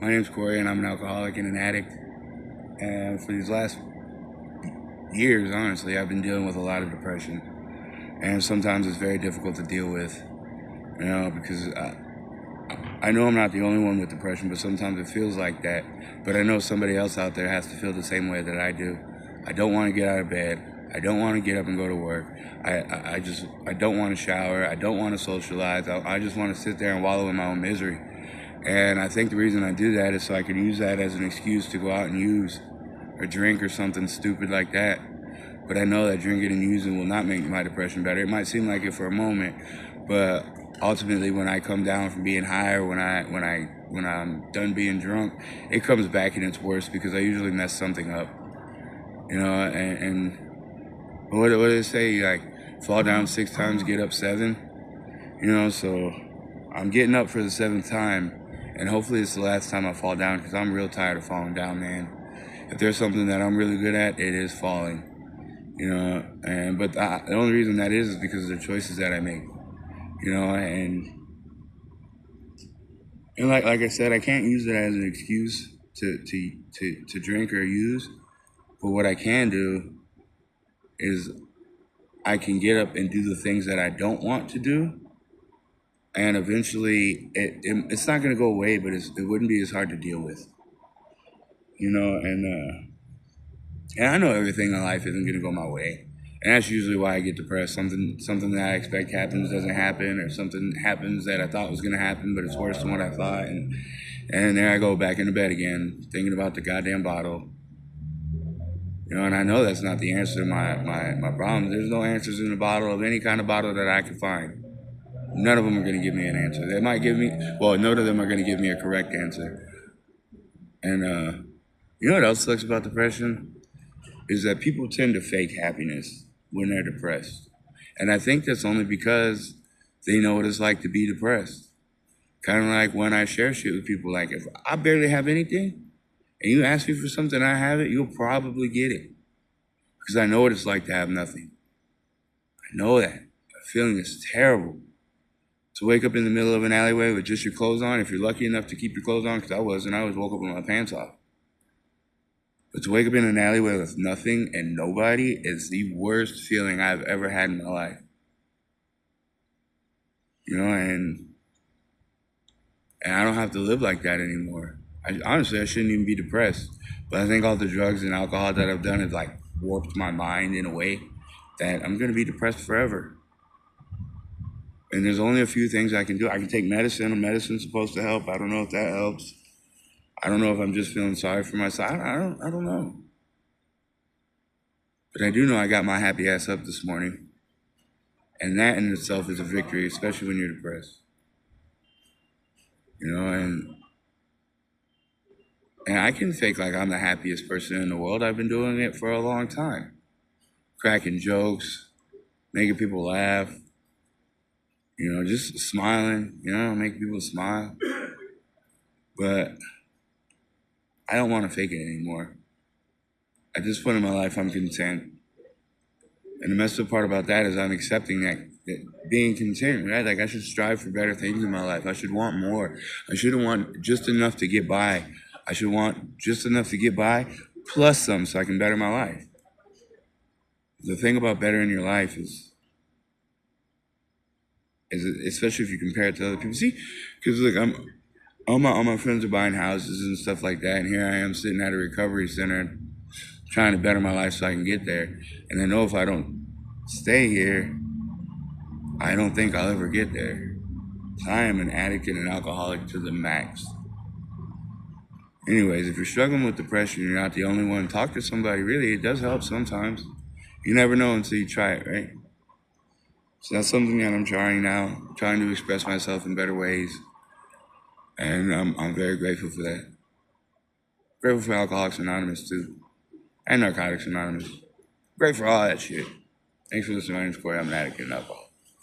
My name's Corey, and I'm an alcoholic and an addict. And for these last years, honestly, I've been dealing with a lot of depression. And sometimes it's very difficult to deal with, because I know I'm not the only one with depression, but sometimes it feels like that. But I know somebody else out there has to feel the same way that I do. I don't want to get out of bed. I don't want to get up and go to work. I don't want to shower. I don't want to socialize. I just want to sit there and wallow in my own misery. And I think the reason I do that is so I could use that as an excuse to go out and use or drink or something stupid like that. But I know that drinking and using will not make my depression better. It might seem like it for a moment, but ultimately when I come down from being high or when I'm done being drunk, it comes back and it's worse because I usually mess something up. And what do they say? Like, fall down 6 times, get up 7. So I'm getting up for the 7th time. And hopefully it's the last time I fall down because I'm real tired of falling down, man. If there's something that I'm really good at, it is falling. But the only reason that is because of the choices that I make. And like I said, I can't use it as an excuse to drink or use. But what I can do is I can get up and do the things that I don't want to do. And eventually, it's not going to go away, but it wouldn't be as hard to deal with. And I know everything in life isn't going to go my way. And that's usually why I get depressed. Something that I expect happens doesn't happen, or something happens that I thought was going to happen, but it's worse than what I thought. And there I go back into bed again, thinking about the goddamn bottle. And I know that's not the answer to my problems. There's no answers in the bottle of any kind of bottle that I can find. None of them are going to give me an answer. They might give me, none of them are going to give me a correct answer. And you know what else sucks about depression? Is that people tend to fake happiness when they're depressed. And I think that's only because they know what it's like to be depressed. Kind of like when I share shit with people, like if I barely have anything and you ask me for something, I have it, you'll probably get it. Because I know what it's like to have nothing. I know that. The feeling is terrible. To wake up in the middle of an alleyway with just your clothes on, if you're lucky enough to keep your clothes on, because I wasn't, I woke up with my pants off. But to wake up in an alleyway with nothing and nobody is the worst feeling I've ever had in my life. And I don't have to live like that anymore. Honestly, I shouldn't even be depressed. But I think all the drugs and alcohol that I've done has like warped my mind in a way that I'm going to be depressed forever. And there's only a few things I can do. I can take medicine, and medicine's supposed to help. I don't know if that helps. I don't know if I'm just feeling sorry for myself. I don't know. But I do know I got my happy ass up this morning. And that in itself is a victory, especially when you're depressed. And I can fake like I'm the happiest person in the world. I've been doing it for a long time. Cracking jokes, making people laugh. Just smiling, make people smile. But I don't want to fake it anymore. At this point in my life, I'm content. And the messed up part about that is I'm accepting that being content, right? Like I should strive for better things in my life. I should want more. I shouldn't want just enough to get by. I should want just enough to get by plus some so I can better my life. The thing about bettering your life is especially if you compare it to other people. See, because look, all my friends are buying houses and stuff like that, and here I am sitting at a recovery center trying to better my life so I can get there. And I know if I don't stay here, I don't think I'll ever get there. I am an addict and an alcoholic to the max. Anyways, if you're struggling with depression, you're not the only one. Talk to somebody. Really, it does help sometimes. You never know until you try it, right? So that's something that I'm trying now, trying to express myself in better ways. And I'm very grateful for that. Grateful for Alcoholics Anonymous, too. And Narcotics Anonymous. Grateful for all that shit. Thanks for listening. My name's Corey. I'm an addict and alcoholic.